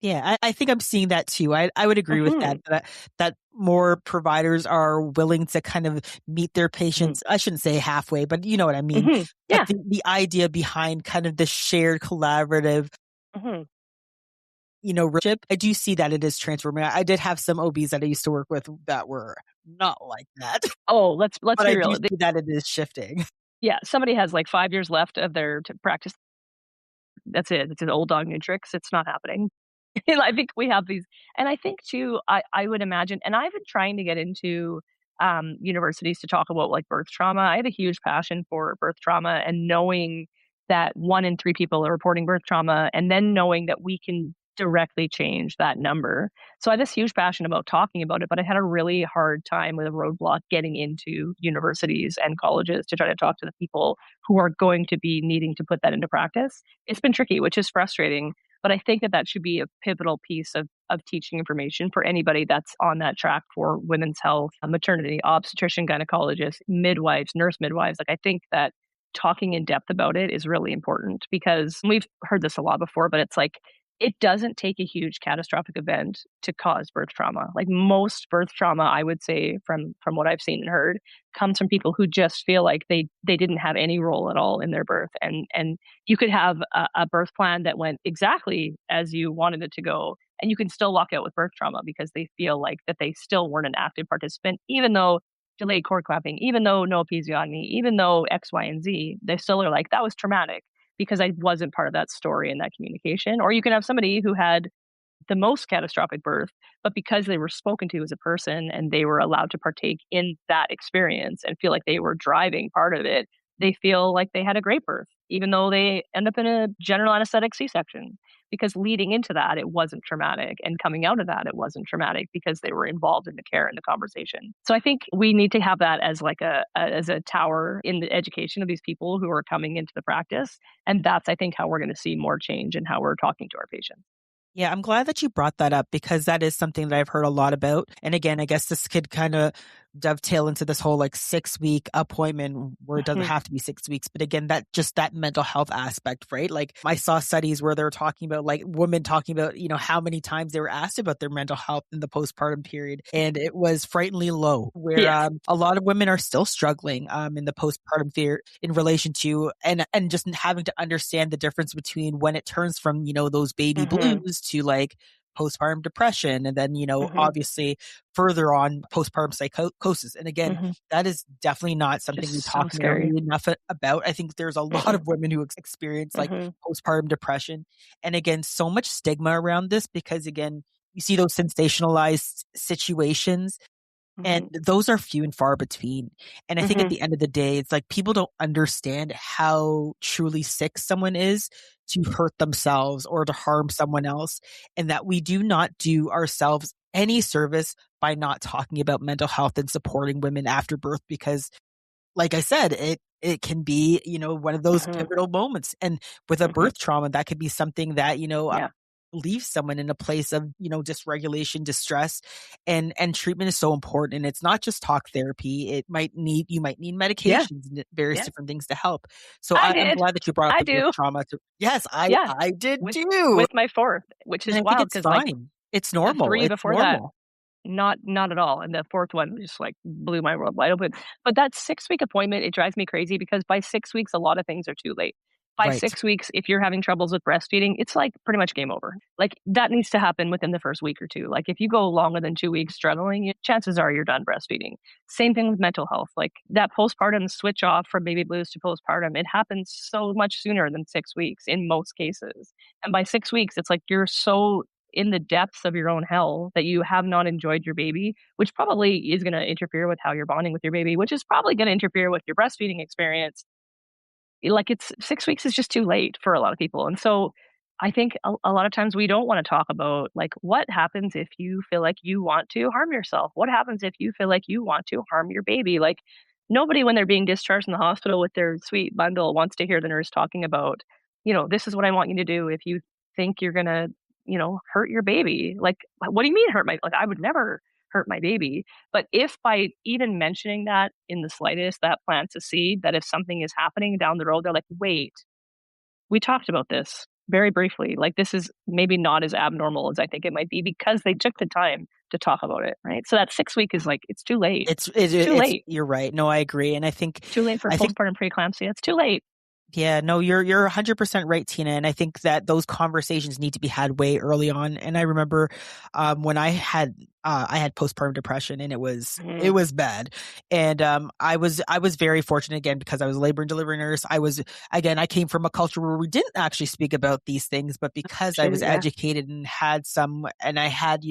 yeah, I think I'm seeing that too. I would agree with Hmm. that more providers are willing to kind of meet their Hmm. patients. I shouldn't say halfway, but you know what I mean. Hmm. But Yeah. the idea behind kind of the shared collaborative, Hmm. relationship, I do see that it is transforming. I did have some OBs that I used to work with that were not like that, Oh, let's but be I do real. see that it is shifting. Yeah, somebody has like 5 years left of their practice. That's it. It's an old dog new tricks. It's not happening. And I think we have these, and I think too, I would imagine, and I've been trying to get into universities to talk about like birth trauma. I have a huge passion for birth trauma and knowing that 1 in 3 people are reporting birth trauma, and then knowing that we can directly change that number. So I have this huge passion about talking about it, but I had a really hard time with a roadblock getting into universities and colleges to try to talk to the people who are going to be needing to put that into practice. It's been tricky, which is frustrating, but I think that that should be a pivotal piece of teaching information for anybody that's on that track for women's health, maternity, obstetrician, gynecologist, midwives, nurse midwives. Like I think that talking in depth about it is really important because we've heard this a lot before, but it's like it doesn't take a huge catastrophic event to cause birth trauma. Like most birth trauma, I would say from what I've seen and heard, comes from people who just feel like they didn't have any role at all in their birth, and you could have a birth plan that went exactly as you wanted it to go, and you can still walk out with birth trauma because they feel like that they still weren't an active participant, even though delayed cord clapping, even though no episiotomy, even though X, Y, and Z, they still are like, that was traumatic because I wasn't part of that story and that communication. Or you can have somebody who had the most catastrophic birth, but because they were spoken to as a person and they were allowed to partake in that experience and feel like they were driving part of it, they feel like they had a great birth, even though they end up in a general anesthetic C-section. Because leading into that, it wasn't traumatic. And coming out of that, it wasn't traumatic because they were involved in the care and the conversation. So I think we need to have that as like as a tower in the education of these people who are coming into the practice. And that's, I think, how we're going to see more change in how we're talking to our patients. Yeah, I'm glad that you brought that up because that is something that I've heard a lot about. And again, I guess this could kind of dovetail into this whole like 6-week appointment where it doesn't have to be 6 weeks. But again, that mental health aspect, right? Like I saw studies where they were talking about like women talking about, how many times they were asked about their mental health in the postpartum period. And it was frighteningly low where Yes. a lot of women are still struggling in the postpartum fear in relation to and just having to understand the difference between when it turns from, those baby blues to like postpartum depression and then obviously further on postpartum psychosis. And again, that is definitely not something we Just talk so scary. nearly enough about. I think there's a lot of women who experience like postpartum depression, and again, so much stigma around this because again, you see those sensationalized situations and those are few and far between. And I think at the end of the day, it's like people don't understand how truly sick someone is to hurt themselves or to harm someone else. And that we do not do ourselves any service by not talking about mental health and supporting women after birth because like I said, it can be, one of those pivotal moments. And with a birth trauma, that could be something that, leaves someone in a place of, dysregulation, distress, and treatment is so important. And it's not just talk therapy. You might need medications and various different things to help. So I'm glad that you brought up I the birth do. trauma. Yes, Yeah. I did With, too. with my fourth, which And is I think wild it's because like fine. It's the normal. 3 It's before that, normal. not at all. And the fourth one just like blew my world wide open. But that 6-week appointment, it drives me crazy because by 6 weeks, a lot of things are too late. By Right. 6 weeks, if you're having troubles with breastfeeding, it's like pretty much game over. Like that needs to happen within the first week or two. Like if you go longer than 2 weeks struggling, chances are you're done breastfeeding. Same thing with mental health. Like that postpartum switch off from baby blues to postpartum, it happens so much sooner than 6 weeks in most cases. And by 6 weeks, it's like you're so in the depths of your own hell that you have not enjoyed your baby, which probably is going to interfere with how you're bonding with your baby, which is probably going to interfere with your breastfeeding experience. Like it's 6 weeks is just too late for a lot of people. And so I think a lot of times we don't want to talk about like what happens if you feel like you want to harm yourself? What happens if you feel like you want to harm your baby? Like nobody when they're being discharged in the hospital with their sweet bundle wants to hear the nurse talking about, this is what I want you to do if you think you're going to, hurt your baby. Like what do you mean hurt my like I would never hurt my baby. But if by even mentioning that in the slightest, that plants a seed that if something is happening down the road, they're like, wait, we talked about this very briefly. Like this is maybe not as abnormal as I think it might be because they took the time to talk about it, right? So that 6 week is like it's too late. It's too late. You're right. No, I agree. And I think Too late for postpartum preeclampsia. It's too late. Yeah, no, you're 100% right, Tina. And I think that those conversations need to be had way early on. And I remember when I had postpartum depression and it was bad. And I was very fortunate again because I was a labor and delivery nurse. I came from a culture where we didn't actually speak about these things, but because I was educated and I had,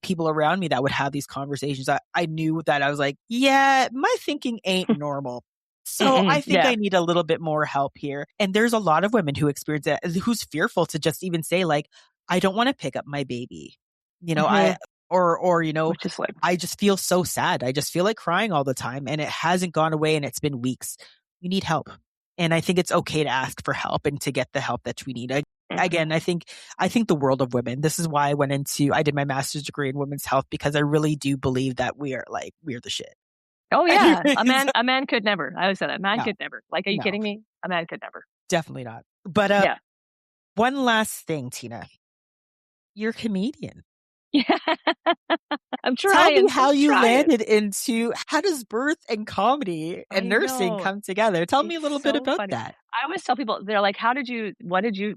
people around me that would have these conversations, I knew that I was like, yeah, my thinking ain't normal. So I think I need a little bit more help here. And there's a lot of women who experience that, who's fearful to just even say like, I don't want to pick up my baby. Which is like, I just feel so sad. I just feel like crying all the time and it hasn't gone away and it's been weeks. You need help. And I think it's okay to ask for help and to get the help that we need. Again, I think the world of women. This is why I did my master's degree in women's health because I really do believe that we're the shit. Oh yeah, a man could never. I always said that. Man could never. Like, are you kidding me? A man could never. Definitely not. But one last thing, Tina. You're a comedian. Yeah. I'm trying. Tell me how you landed into how does birth and comedy and nursing come together? Tell me a little bit about that. I always tell people, they're like, why did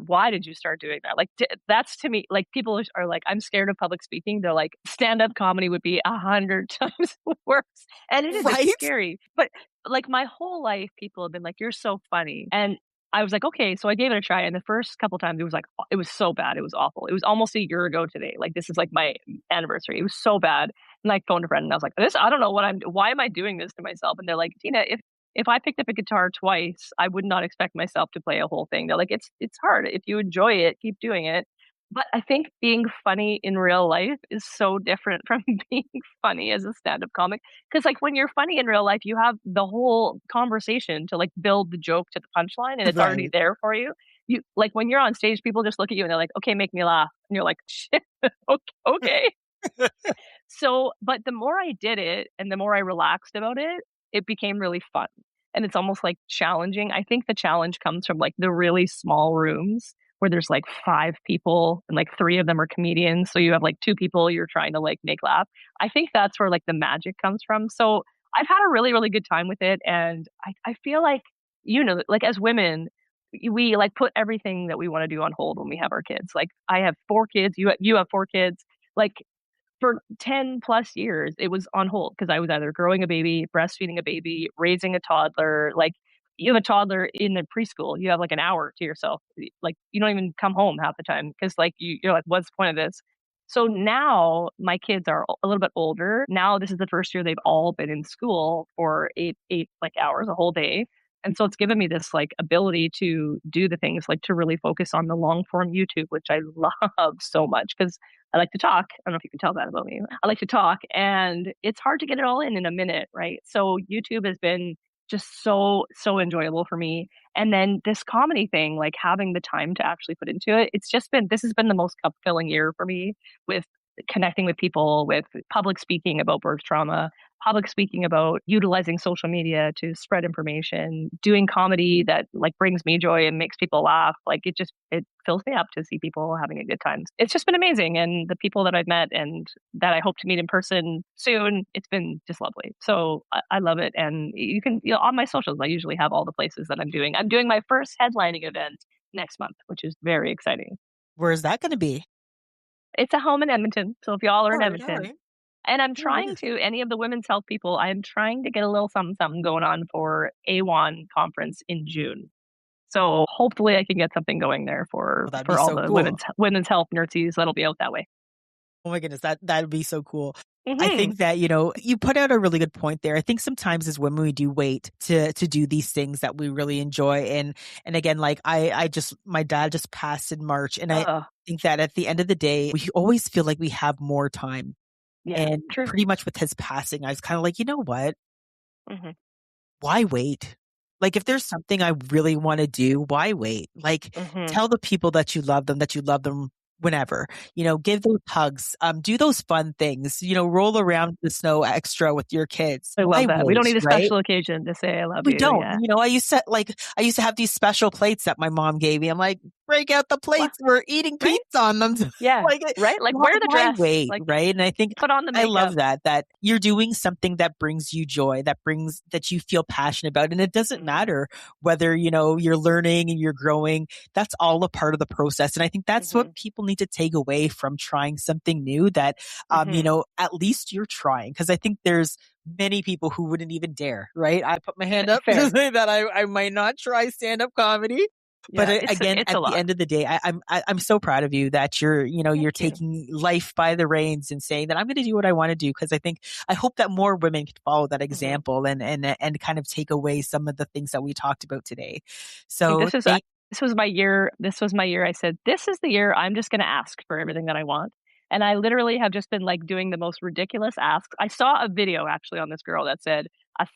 you start doing that? Like, that's to me, like people are like, I'm scared of public speaking. They're like, stand-up comedy would be 100 times worse. And it is it's scary. But like my whole life, people have been like, you're so funny. And I was like, okay, so I gave it a try. And the first couple times it was so bad. It was awful. It was almost a year ago today. Like this is like my anniversary. It was so bad. And I phoned a friend and I was like, I don't know why am I doing this to myself? And they're like, Tina, if I picked up a guitar twice, I would not expect myself to play a whole thing. They're like, it's hard. If you enjoy it, keep doing it. But I think being funny in real life is so different from being funny as a stand-up comic. Because like when you're funny in real life, you have the whole conversation to like build the joke to the punchline, and it's already Right. there for you. You like when you're on stage, people just look at you and they're like, "Okay, make me laugh," and you're like, "Shit, okay." So, but the more I did it and the more I relaxed about it, it became really fun. And it's almost like challenging. I think the challenge comes from like the really small rooms where there's like 5 people and like 3 of them are comedians. So you have like 2 people you're trying to like make laugh. I think that's where like the magic comes from. So I've had a really, really good time with it. And I feel like, like as women, we like put everything that we want to do on hold when we have our kids. Like I have 4 kids, you have 4 kids. Like for 10 plus years, it was on hold because I was either growing a baby, breastfeeding a baby, raising a toddler. Like you have a toddler in the preschool, you have like an hour to yourself. Like you don't even come home half the time because like you're like, what's the point of this? So now my kids are a little bit older. Now this is the first year they've all been in school for eight like hours a whole day. And so it's given me this like ability to do the things like to really focus on the long form YouTube, which I love so much because I like to talk. I don't know if you can tell that about me. I like to talk, and it's hard to get it all in a minute, right? So YouTube has been just so enjoyable for me. And then this comedy thing, like having the time to actually put into it, this has been the most cup filling year for me with connecting with people, with public speaking about birth trauma, public speaking about utilizing social media to spread information, doing comedy that like brings me joy and makes people laugh. Like it fills me up to see people having a good time. It's just been amazing. And the people that I've met and that I hope to meet in person soon, it's been just lovely. So I love it. And you can, on my socials, I usually have all the places that I'm doing. I'm doing my first headlining event next month, which is very exciting. Where is that going to be? It's a home in Edmonton. So if y'all are All in right. All Edmonton, right. and I'm There it trying is. to, any of the women's health people, I'm trying to get a little something, something going on for A1 conference in June. So hopefully I can get something going there Oh, that'd be for all so the cool. women's health nurses that'll be out that way. Oh my goodness, that'd be so cool. I Hmm. think that, you put out a really good point there. I think sometimes as women we do wait to do these things that we really enjoy. And again, like I just my dad just passed in March, and I Uh, think that at the end of the day, we always feel like we have more time. yeah, And true. pretty much with his passing, I was kind of like, you know what? Hmm. Why wait? Like, if there's something I really want to do, why wait? Like, Hmm. tell the people that you love them whenever, give those hugs, do those fun things, roll around the snow extra with your kids. I Why love that. We don't wait? need a Right? special occasion to say I love We you. don't. Yeah. I used to have these special plates that my mom gave me. I'm like, break out the What? plates. We're eating Right? pizza on them. Yeah. Like, Right? Like why, wear the why dress. wait? Like Right. And I think put on the I love makeup. that you're doing something that brings you joy, that you feel passionate about. And it doesn't Hmm. matter whether, you're learning and you're growing. That's all a part of the process. And I think that's Hmm. what people need to take away from trying something new, that, Hmm. at least you're trying. Cause I think there's many people who wouldn't even dare, right? I put my hand up to Fair. say that I might not try stand-up comedy. But Yeah. It's again, it's at a the lot. end of the day, I'm so proud of you that you're Thank you. taking life by the reins and saying that I'm going to do what I want to do, because I hope that more women can follow that Hmm. example and kind of take away some of the things that we talked about today. I think So thank this was my year. This was my year. I said, this is the year I'm just going to ask for everything that I want. And I literally have just been like doing the most ridiculous asks. I saw a video actually on this girl that said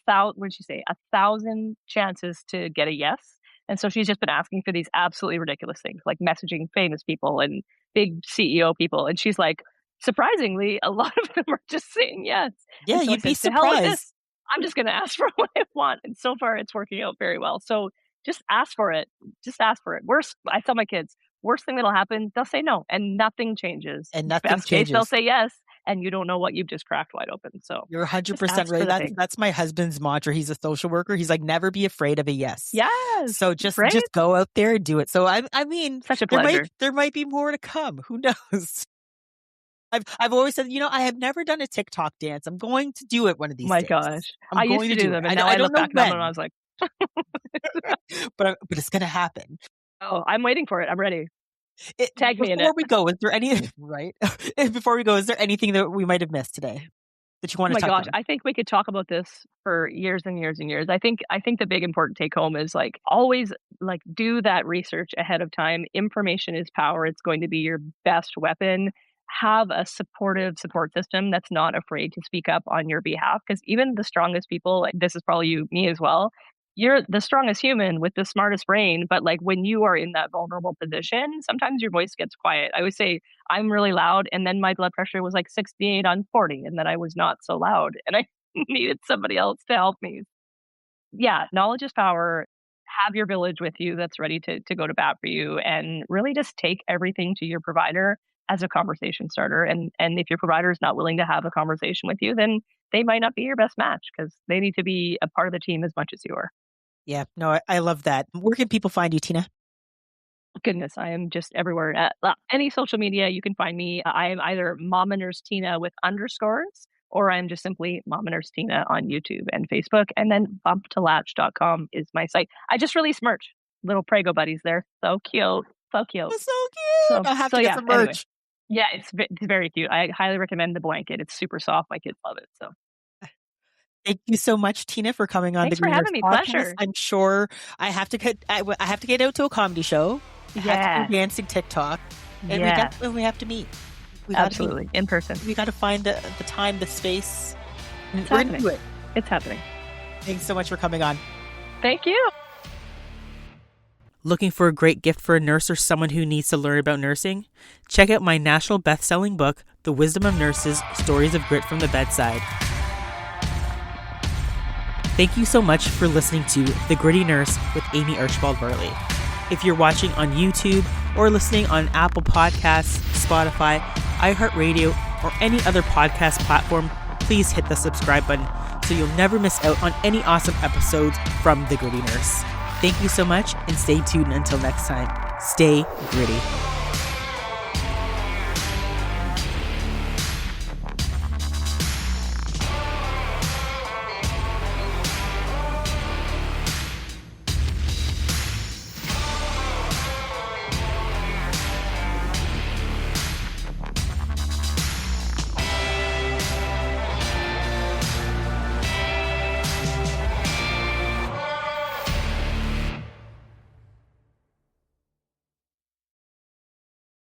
what did she say? 1,000 chances to get a yes. And so she's just been asking for these absolutely ridiculous things, like messaging famous people and big CEO people. And she's like, surprisingly, a lot of them are just saying yes. Yeah, And so I you'd be said, to hell with surprised. this. I'm just going to ask for what I want. And so far, it's working out very well. So just ask for it. Just ask for it. Worst, I tell my kids, worst thing that'll happen, they'll say no, and nothing changes. And nothing Best case, they'll changes. say yes, and you don't know what you've just cracked wide open. So You're just 100% ask for right. the That's thing. that's my husband's mantra. He's a social worker. He's like, never be afraid of a yes. Yes, So just right? just go out there and do it. So I mean, Such a there might pleasure. there might be more to come. Who knows? I've always said, I have never done a TikTok dance. I'm going to do it one of these My days. gosh. I'm I used going to to do do it. them, and now I I don't look know back on them and I when, was like, but it's going to happen. oh, I'm waiting for it. I'm ready. It, Tag me in before it. we go, is there any right? Before we go, is there anything that we might have missed today that you want Oh to my touch gosh, on? I think we could talk about this for years and years and years. I think the big important take home is like always like do that research ahead of time. Information is power. It's going to be your best weapon. Have a supportive support system that's not afraid to speak up on your behalf because even the strongest people, like this is probably you, me as well. You're the strongest human with the smartest brain, but like when you are in that vulnerable position, sometimes your voice gets quiet. I always say I'm really loud, and then my blood pressure was like 68 on 40, and then I was not so loud, and I needed somebody else to help me. Yeah, knowledge is power. Have your village with you that's ready to go to bat for you, and really just take everything to your provider as a conversation starter. And if your provider is not willing to have a conversation with you, then they might not be your best match because they need to be a part of the team as much as you are. Yeah, no, I love that. Where can people find you, Tina? Goodness, I am just everywhere. At any social media, you can find me. I am either Mama Nurse Tina with underscores, or I'm just simply Mama Nurse Tina on YouTube and Facebook. And then bumptolatch.com is my site. I just released merch. Little Prego buddies there. So cute. So cute. That's so cute. I'll have to get Yeah, some anyway. merch. Yeah, it's very cute. I highly recommend the blanket. It's super soft. My kids love it. So Thank you so much, Tina, for coming on the thanks for Green Nurse having me. podcast. Pleasure. I'm sure I have to get out to a comedy show. I have to Yeah. do dancing TikTok, and Yeah. we have to meet. We gotta Absolutely. meet. In person. We got to find the time, the space. It's We're gonna happening. do it. It's happening. Thanks so much for coming on. Thank you. Looking for a great gift for a nurse or someone who needs to learn about nursing? Check out my national best-selling book, The Wisdom of Nurses: Stories of Grit from the Bedside. Thank you so much for listening to The Gritty Nurse with Amie Archibald-Varley. If you're watching on YouTube or listening on Apple Podcasts, Spotify, iHeartRadio, or any other podcast platform, please hit the subscribe button so you'll never miss out on any awesome episodes from The Gritty Nurse. Thank you so much and stay tuned until next time. Stay gritty.